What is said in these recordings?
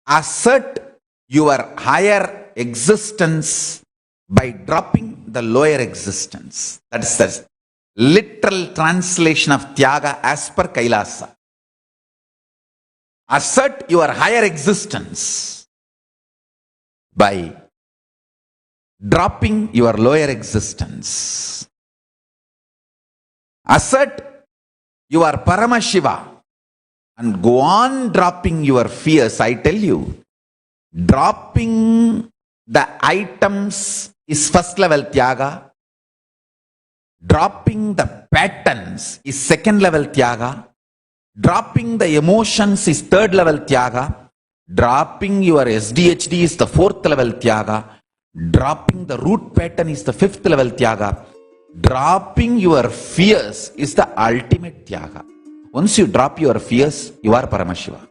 assert your higher existence by dropping the lower existence. That is the literal translation of Tyaga as per Kailasa. Assert your higher existence by dropping your lower existence. Assert your Paramashiva and go on dropping your fears. I tell you, dropping the items is first level Tyaga. Dropping the patterns is second level Tyaga. Dropping the emotions is third level Tyaga. Dropping your SDHD is the fourth level Tyaga. Dropping the root pattern is the fifth level Tyaga. Dropping your fears is the ultimate Tyaga. Once you drop your fears, you are Paramashiva.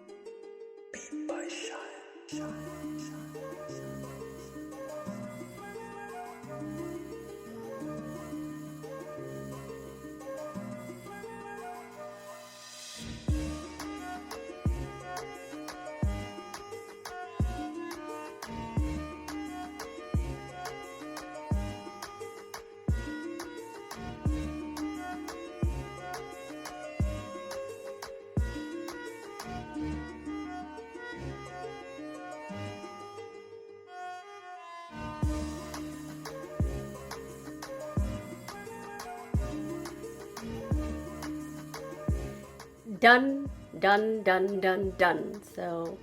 Done, done, done, done, done. So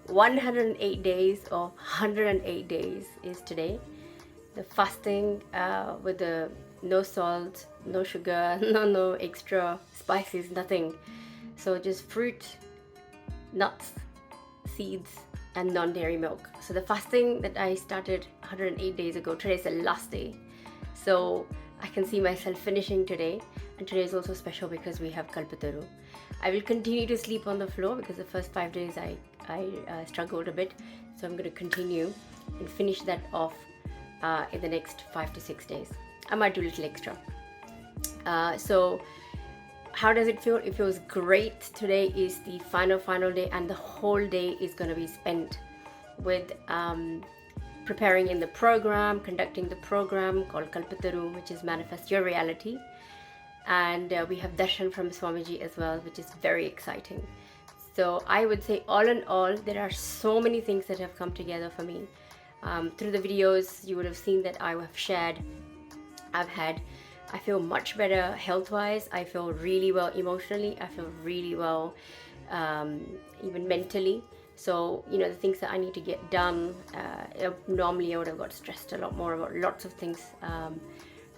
108 days or 108 days is today. The fasting with the no salt, no sugar, no extra spices, nothing. So just fruit, nuts, seeds, and non-dairy milk. So the fasting that I started 108 days ago, today is the last day. So I can see myself finishing today. And today is also special because we have Kalpataru. I will continue to sleep on the floor because the first 5 days I struggled a bit. So I'm going to continue and finish that off in the next 5 to 6 days. I might do a little extra. So how does it feel? It feels great. Today is the final day, and the whole day is going to be spent with preparing in the program, conducting the program called Kalpataru, which is Manifest Your Reality. And we have darshan from Swamiji as well, which is very exciting. So I would say all in all, there are so many things that have come together for me. Through the videos, you would have seen that I have shared. I feel much better health-wise. I feel really well emotionally. I feel really well even mentally. So, you know, the things that I need to get done, normally I would have got stressed a lot more about lots of things.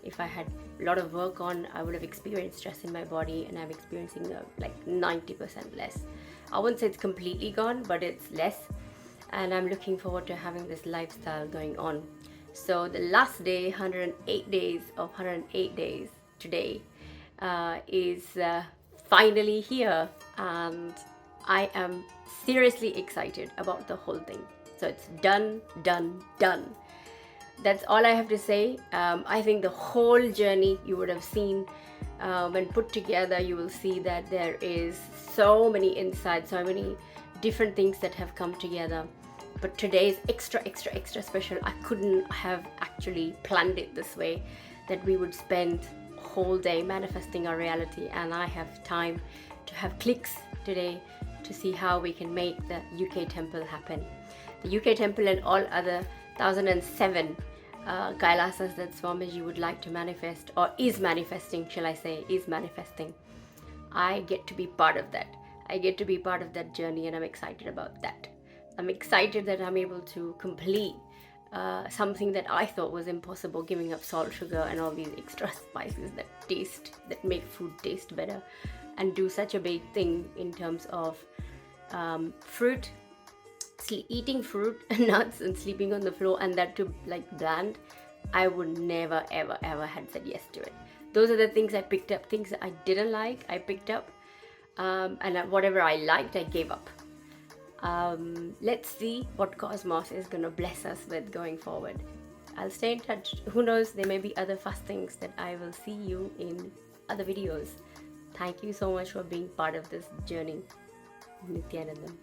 If I had a lot of work on, I would have experienced stress in my body, and I'm experiencing like 90% less. I wouldn't say it's completely gone, but it's less. And I'm looking forward to having this lifestyle going on. So the last day, 108 days of 108 days today is finally here. And I am seriously excited about the whole thing. So it's done, done, done. That's all I have to say. I think the whole journey you would have seen when put together, you will see that there is so many insights, so many different things that have come together. But today is extra special. I couldn't have actually planned it this way, that we would spend a whole day manifesting our reality, and I have time to have clicks today to see how we can make the UK temple happen. The UK temple and all other 1007 Kailasas that Swamiji would like to manifest, or is manifesting, shall I say, is manifesting. I get to be part of that. I get to be part of that journey, and I'm excited about that. I'm excited that I'm able to complete something that I thought was impossible, giving up salt, sugar, and all these extra spices that make food taste better, and do such a big thing in terms of fruit, eating fruit and nuts and sleeping on the floor, and that to like bland. I would never ever had said yes to it. Those are the things I picked up. Things that I didn't like, I picked up, and whatever I liked, I gave up. Let's see what Cosmos is going to bless us with going forward. I'll stay in touch. Who knows, there may be other fastings that I will see you in other videos. Thank you so much for being part of this journey. Nithyanandam.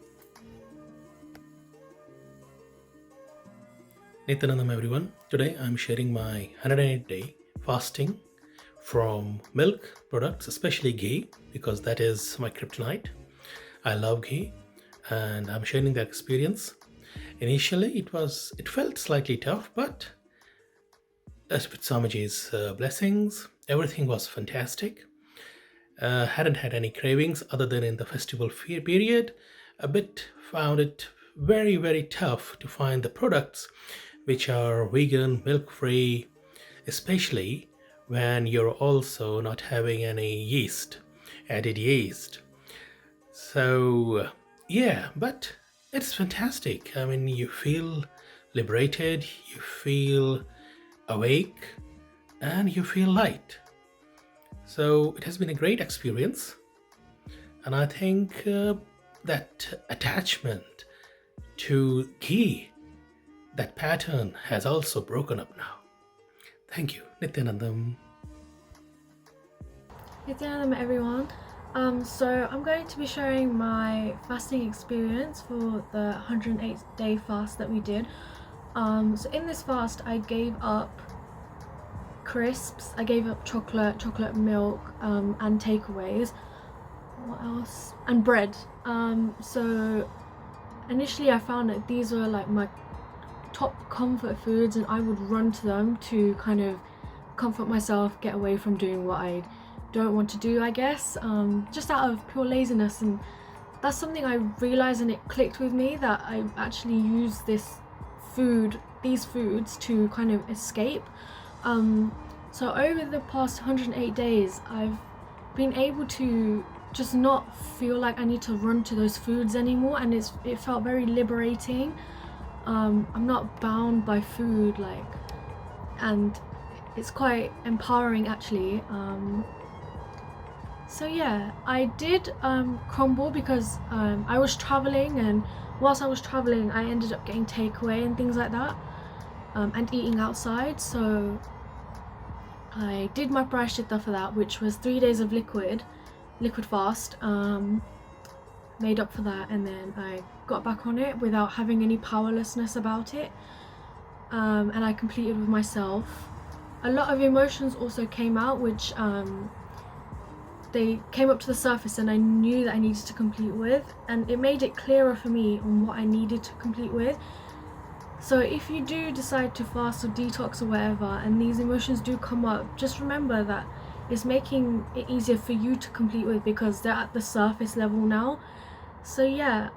Nithyanandam everyone. Today I'm sharing my 108-day fasting from milk products, especially ghee, because that is my kryptonite. I love ghee and I'm sharing that experience. Initially it felt slightly tough, but as with Swamiji's blessings, everything was fantastic. Hadn't had any cravings other than in the festival period. A bit found it very, very tough to find the products which are vegan, milk-free, especially when you're also not having any added yeast. So, yeah, but it's fantastic. I mean, you feel liberated, you feel awake, and you feel light. So it has been a great experience, and I think that attachment to ghee, that pattern has also broken up now. Thank you, Nithyanandam. Nithyanandam everyone. So I'm going to be sharing my fasting experience for the 108-day fast that we did. So in this fast I gave up crisps, I gave up chocolate milk, and takeaways. What else? And bread. So initially I found that these were like my top comfort foods, and I would run to them to kind of comfort myself, get away from doing what I don't want to do, I guess, just out of pure laziness. And that's something I realized, and it clicked with me, that I actually use these foods to kind of escape. So over the past 108 days I've been able to just not feel like I need to run to those foods anymore, and it felt very liberating. I'm not bound by food, and it's quite empowering actually. So yeah, I did crumble because I was traveling, and whilst I was traveling I ended up getting takeaway and things like that, and eating outside. So I did my prashchitta for that, which was 3 days of liquid fast, made up for that, and then I got back on it without having any powerlessness about it, and I completed with myself. A lot of emotions also came out, which they came up to the surface, and I knew that I needed to complete with, and it made it clearer for me on what I needed to complete with. So if you do decide to fast or detox or whatever, and these emotions do come up, just remember that it's making it easier for you to complete with, because they're at the surface level now. So yeah,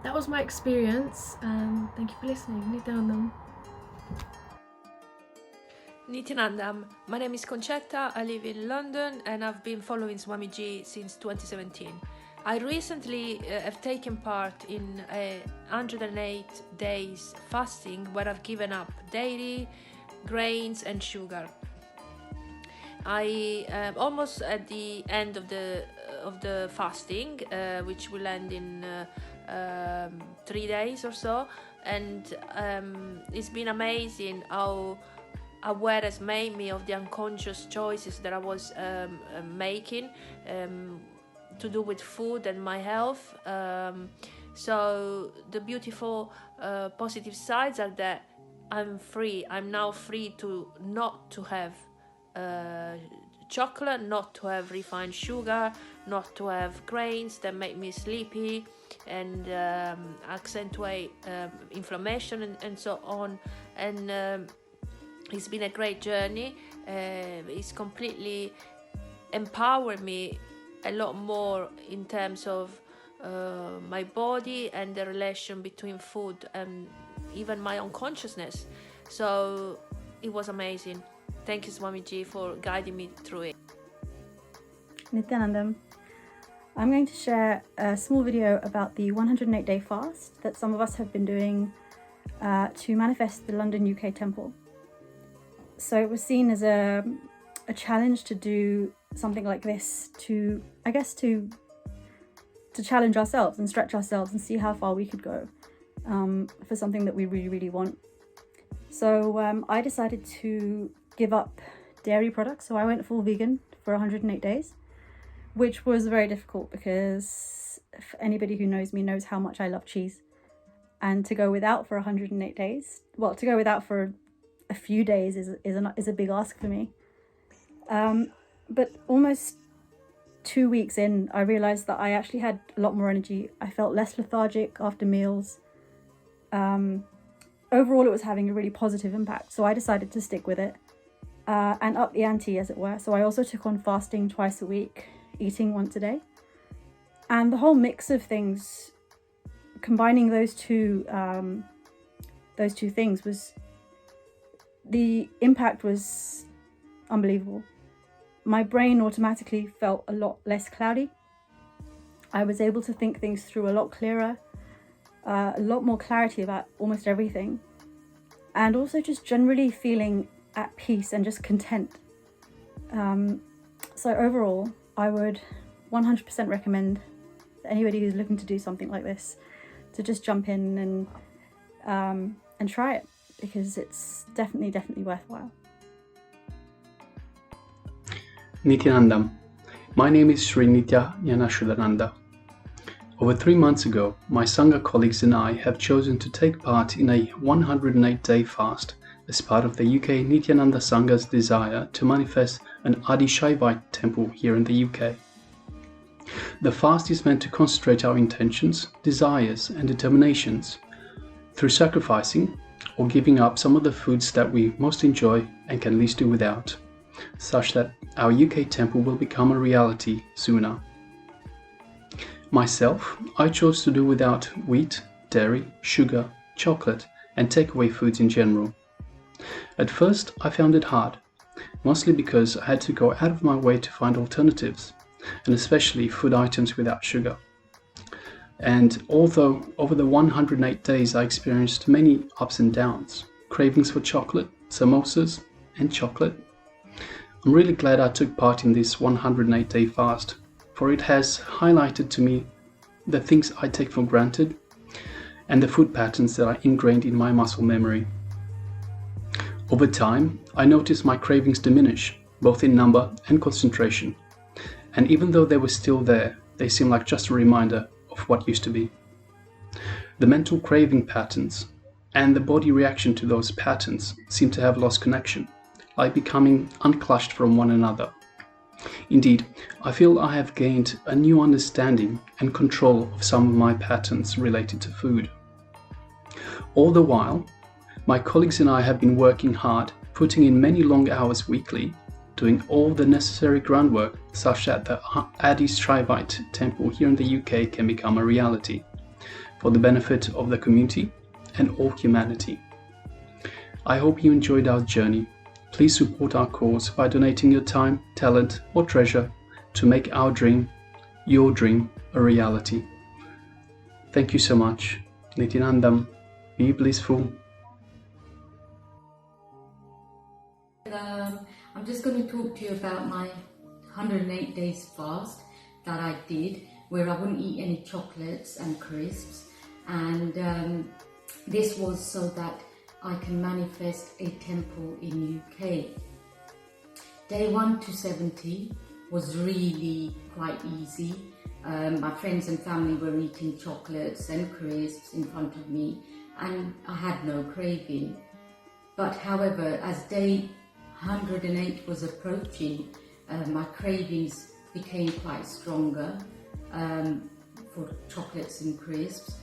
that was my experience, and thank you for listening. Nithyanandam. Nithyanandam, my name is Concetta, I live in London and I've been following Swamiji since 2017. I recently have taken part in a 108 days fasting where I've given up dairy, grains and sugar. I am almost at the end of the fasting, which will end in 3 days or so, and it's been amazing how aware has made me of the unconscious choices that I was making to do with food and my health. So the beautiful positive sides are that I'm free. I'm now free to not to have chocolate, not to have refined sugar, not to have grains that make me sleepy and accentuate inflammation and so on. And it's been a great journey. It's completely empowered me a lot more in terms of my body and the relation between food and even my own consciousness. So it was amazing. Thank you, Swamiji, for guiding me through it. Nithyanandam. I'm going to share a small video about the 108-day fast that some of us have been doing to manifest the London UK temple. So it was seen as a challenge to do something like this, to challenge ourselves and stretch ourselves and see how far we could go for something that we really, really want. So I decided to give up dairy products. So I went full vegan for 108 days, which was very difficult because anybody who knows me knows how much I love cheese. and to go without for 108 days. Well, to go without for a few days is a big ask for me. But almost 2 weeks in, I realized that I actually had a lot more energy. I felt less lethargic after meals. Overall, it was having a really positive impact. So I decided to stick with it and up the ante, as it were. So I also took on fasting twice a week, eating once a day. And the whole mix of things, combining those two things, was the impact was unbelievable. My brain automatically felt a lot less cloudy. I was able to think things through a lot clearer, a lot more clarity about almost everything, and also just generally feeling at peace and just content. So overall, I would 100% recommend anybody who's looking to do something like this to just jump in and try it, because it's definitely worthwhile. Nithyanandam. My name is Sri Nithyananda. Over 3 months ago, my Sangha colleagues and I have chosen to take part in a 108-day fast as part of the UK Nithyananda Sangha's desire to manifest an Adi-Shaivite temple here in the UK. The fast is meant to concentrate our intentions, desires and determinations through sacrificing or giving up some of the foods that we most enjoy and can least do without, such that our UK temple will become a reality sooner. Myself, I chose to do without wheat, dairy, sugar, chocolate and takeaway foods in general. At first, I found it hard, mostly because I had to go out of my way to find alternatives, and especially food items without sugar. And although over the 108 days I experienced many ups and downs, cravings for chocolate, samosas and chocolate, I'm really glad I took part in this 108-day fast, for it has highlighted to me the things I take for granted and the food patterns that are ingrained in my muscle memory. Over time, I noticed my cravings diminish, both in number and concentration, and even though they were still there, they seem like just a reminder of what used to be. The mental craving patterns and the body reaction to those patterns seem to have lost connection, like becoming unclashed from one another. Indeed, I feel I have gained a new understanding and control of some of my patterns related to food. All the while, my colleagues and I have been working hard, putting in many long hours weekly, doing all the necessary groundwork such that the Adi-Shaivite temple here in the UK can become a reality for the benefit of the community and all humanity. I hope you enjoyed our journey. Please support our cause by donating your time, talent or treasure to make our dream, your dream, a reality. Thank you so much. Nithyanandam. Be blissful. I'm just going to talk to you about my 108 days fast that I did, where I wouldn't eat any chocolates and crisps, and this was so that I can manifest a temple in UK. Day 1 to 70 was really quite easy. My friends and family were eating chocolates and crisps in front of me and I had no craving. But however, as day 108 was approaching, my cravings became quite stronger for chocolates and crisps,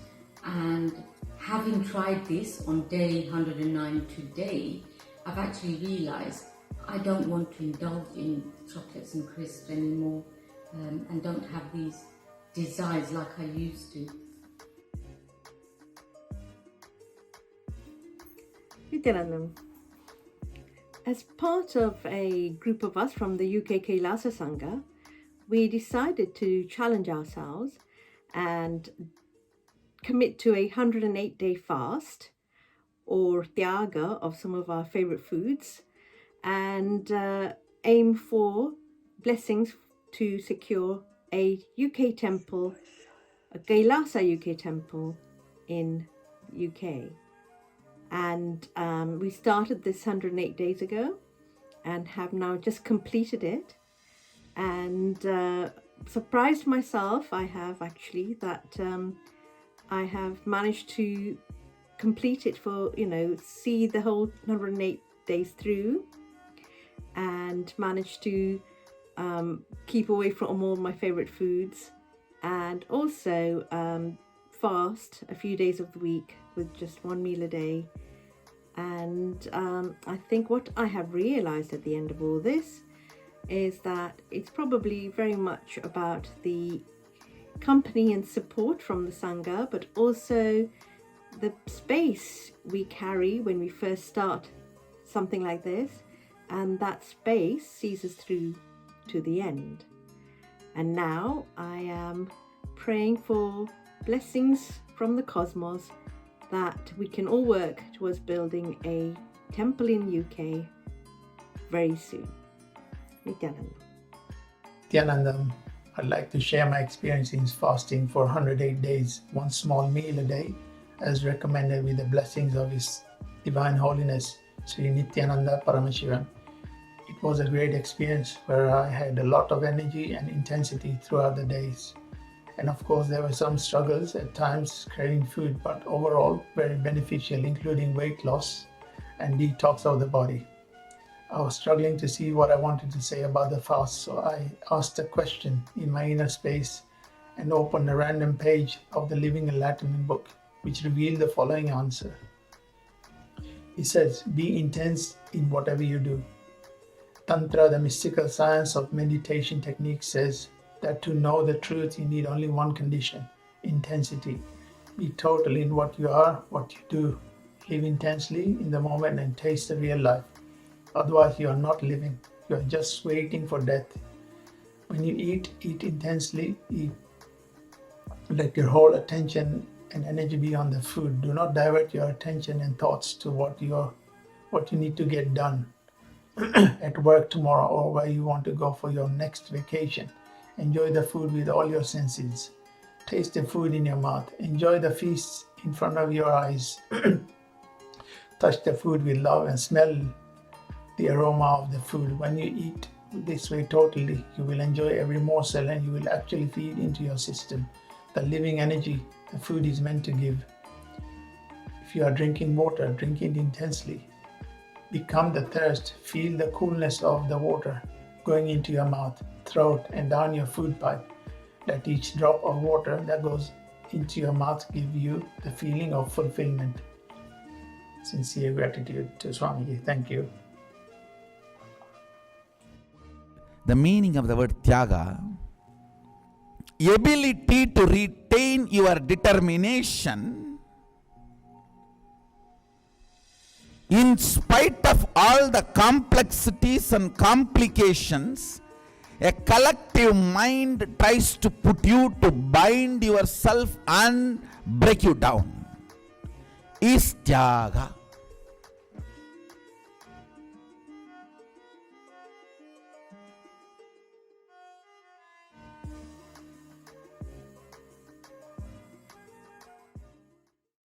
and having tried this on day 109 today, I've actually realised I don't want to indulge in chocolates and crisps anymore, and don't have these desires like I used to. Nithyanandam. As part of a group of us from the UK Kailasa Sangha, we decided to challenge ourselves and commit to a 108-day fast or tyaga of some of our favorite foods, and aim for blessings to secure a UK temple, a Kailasa UK temple in UK. And we started this 108 days ago and have now just completed it, and surprised myself, I have actually, that I have managed to complete it for, see the whole 108 days through, and managed to keep away from all my favorite foods, and also fast a few days of the week with just one meal a day. And I think what I have realized at the end of all this is that it's probably very much about the company and support from the Sangha, but also the space we carry when we first start something like this, and that space sees us through to the end. And now I am praying for blessings from the cosmos that we can all work towards building a temple in UK very soon. Nithyananda. Nithyananda, I'd like to share my experience in fasting for 108 days, one small meal a day, as recommended with the blessings of His Divine Holiness, Sri Nithyananda Paramashivam. It was a great experience where I had a lot of energy and intensity throughout the days. And of course, there were some struggles at times craving food, but overall very beneficial, including weight loss and detox of the body. I was struggling to see what I wanted to say about the fast, so I asked a question in my inner space and opened a random page of the Living Enlightenment book, which revealed the following answer. It says, be intense in whatever you do. Tantra, the mystical science of meditation technique, says that to know the truth, you need only one condition, intensity. Be total in what you are, what you do. Live intensely in the moment and taste the real life. Otherwise, you are not living. You are just waiting for death. When you eat intensely. Let your whole attention and energy be on the food. Do not divert your attention and thoughts to what you need to get done at work tomorrow, or where you want to go for your next vacation. Enjoy the food with all your senses. Taste the food in your mouth. Enjoy the feast in front of your eyes. Touch the food with love and smell the aroma of the food. When you eat this way totally, you will enjoy every morsel and you will actually feed into your system the living energy the food is meant to give. If you are drinking water, drink it intensely. Become the thirst. Feel the coolness of the water going into your mouth, throat, and down your food pipe. Let each drop of water that goes into your mouth give you the feeling of fulfillment. Sincere gratitude to Swamiji. Thank you. The meaning of the word tyaga, ability to retain your determination in spite of all the complexities and complications a collective mind tries to put you to bind yourself and break you down, is tyaga.